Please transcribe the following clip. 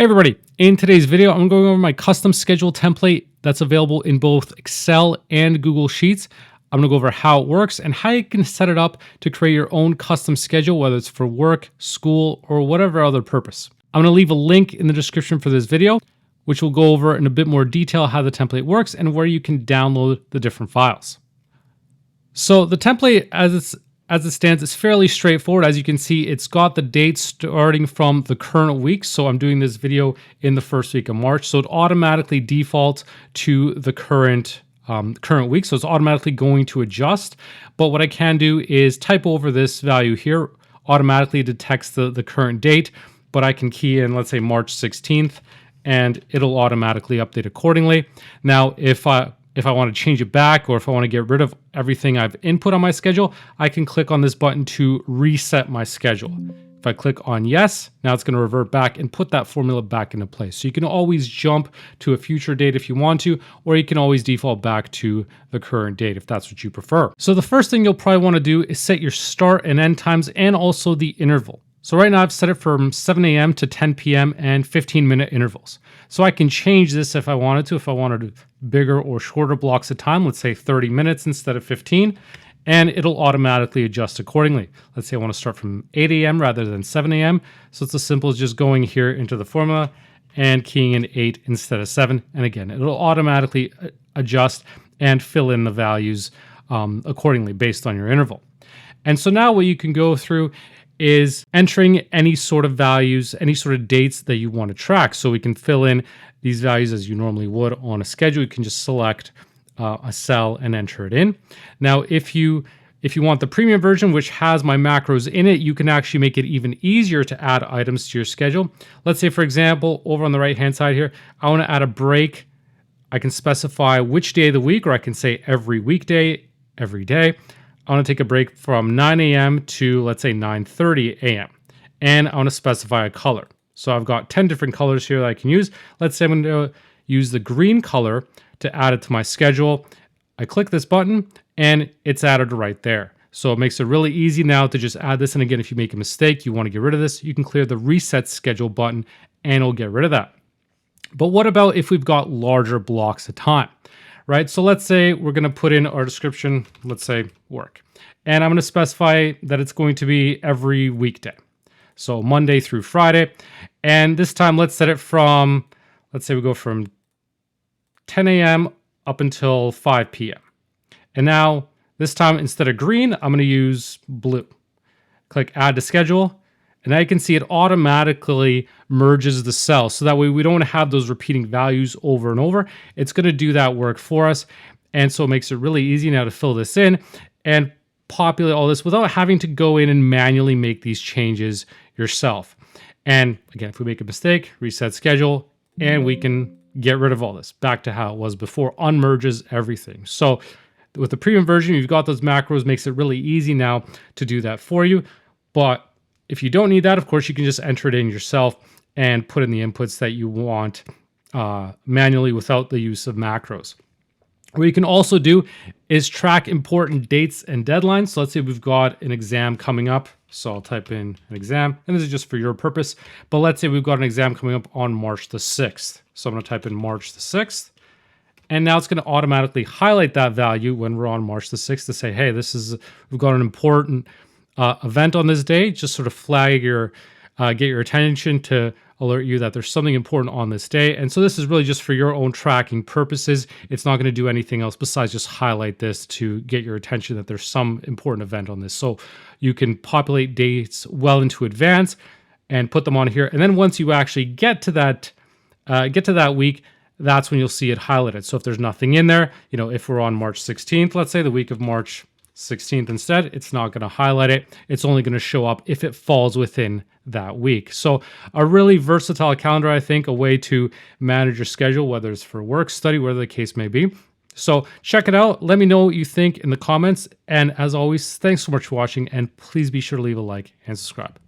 Hey everybody, in today's video, I'm going over my custom schedule template that's available in both Excel and Google Sheets. I'm gonna go over how it works and how you can set it up to create your own custom schedule, whether it's for work, school, or whatever other purpose. I'm gonna leave a link in the description for this video, which will go over in a bit more detail how the template works and where you can download the different files. So the template as it stands, it's fairly straightforward. As you can see, it's got the dates starting from the current week. So I'm doing this video in the first week of March. So it automatically defaults to the current week. So it's automatically going to adjust. But what I can do is type over this value here, automatically detects the current date, but I can key in, let's say March 16th, and it'll automatically update accordingly. Now, if I want to change it back, or if I want to get rid of everything I've input on my schedule, I can click on this button to reset my schedule. If I click on yes, now it's going to revert back and put that formula back into place. So you can always jump to a future date if you want to, or you can always default back to the current date if that's what you prefer. So the first thing you'll probably want to do is set your start and end times and also the interval. So right now I've set it from 7 a.m. to 10 p.m. and 15-minute intervals. So I can change this if I wanted to, if I wanted bigger or shorter blocks of time, let's say 30 minutes instead of 15, and it'll automatically adjust accordingly. Let's say I want to start from 8 a.m. rather than 7 a.m. So it's as simple as just going here into the formula and keying in 8 instead of 7. And again, it'll automatically adjust and fill in the values accordingly based on your interval. And so now what you can go through is entering any sort of values, any sort of dates that you want to track. So we can fill in these values as you normally would on a schedule. You can just select a cell and enter it in. Now, if you want the premium version, which has my macros in it, you can actually make it even easier to add items to your schedule. Let's say, for example, over on the right-hand side here, I want to add a break. I can specify which day of the week, or I can say every weekday, every day. I want to take a break from 9 a.m. to, let's say, 9:30 a.m. And I want to specify a color. So I've got 10 different colors here that I can use. Let's say I'm going to use the green color to add it to my schedule. I click this button and it's added right there. So it makes it really easy now to just add this. And again, if you make a mistake, you want to get rid of this, you can clear the reset schedule button and it'll get rid of that. But what about if we've got larger blocks of time? Right? So let's say we're going to put in our description, let's say work. And I'm going to specify that it's going to be every weekday. So Monday through Friday. And this time, let's set it from, let's say we go from 10 a.m. up until 5 p.m. And now this time, instead of green, I'm going to use blue. Click add to schedule. And now you can see it automatically merges the cells. So that way we don't have those repeating values over and over. It's going to do that work for us. And so it makes it really easy now to fill this in and populate all this without having to go in and manually make these changes yourself. And again, if we make a mistake, reset schedule, and we can get rid of all this back to how it was before, unmerges everything. So with the premium version, you've got those macros, makes it really easy now to do that for you. But if you don't need that, of course, you can just enter it in yourself and put in the inputs that you want manually without the use of macros. What you can also do is track important dates and deadlines. So let's say we've got an exam coming up. So I'll type in an exam, and this is just for your purpose. But let's say we've got an exam coming up on March the 6th. So I'm going to type in March the 6th. And now it's going to automatically highlight that value when we're on March the 6th to say, hey, we've got an important event on this day. Just sort of flag get your attention to alert you that there's something important on this day. And so this is really just for your own tracking purposes. It's not going to do anything else besides just highlight this to get your attention that there's some important event on this. So you can populate dates well into advance and put them on here. And then once you actually get to that week, that's when you'll see it highlighted. So if there's nothing in there, if we're on March 16th, let's say the week of March 16th instead, it's not going to highlight it. It's only going to show up if it falls within that week. So a really versatile calendar, I think, a way to manage your schedule, whether it's for work, study, whatever the case may be. So check it out. Let me know what you think in the comments. And as always, thanks so much for watching, and please be sure to leave a like and subscribe.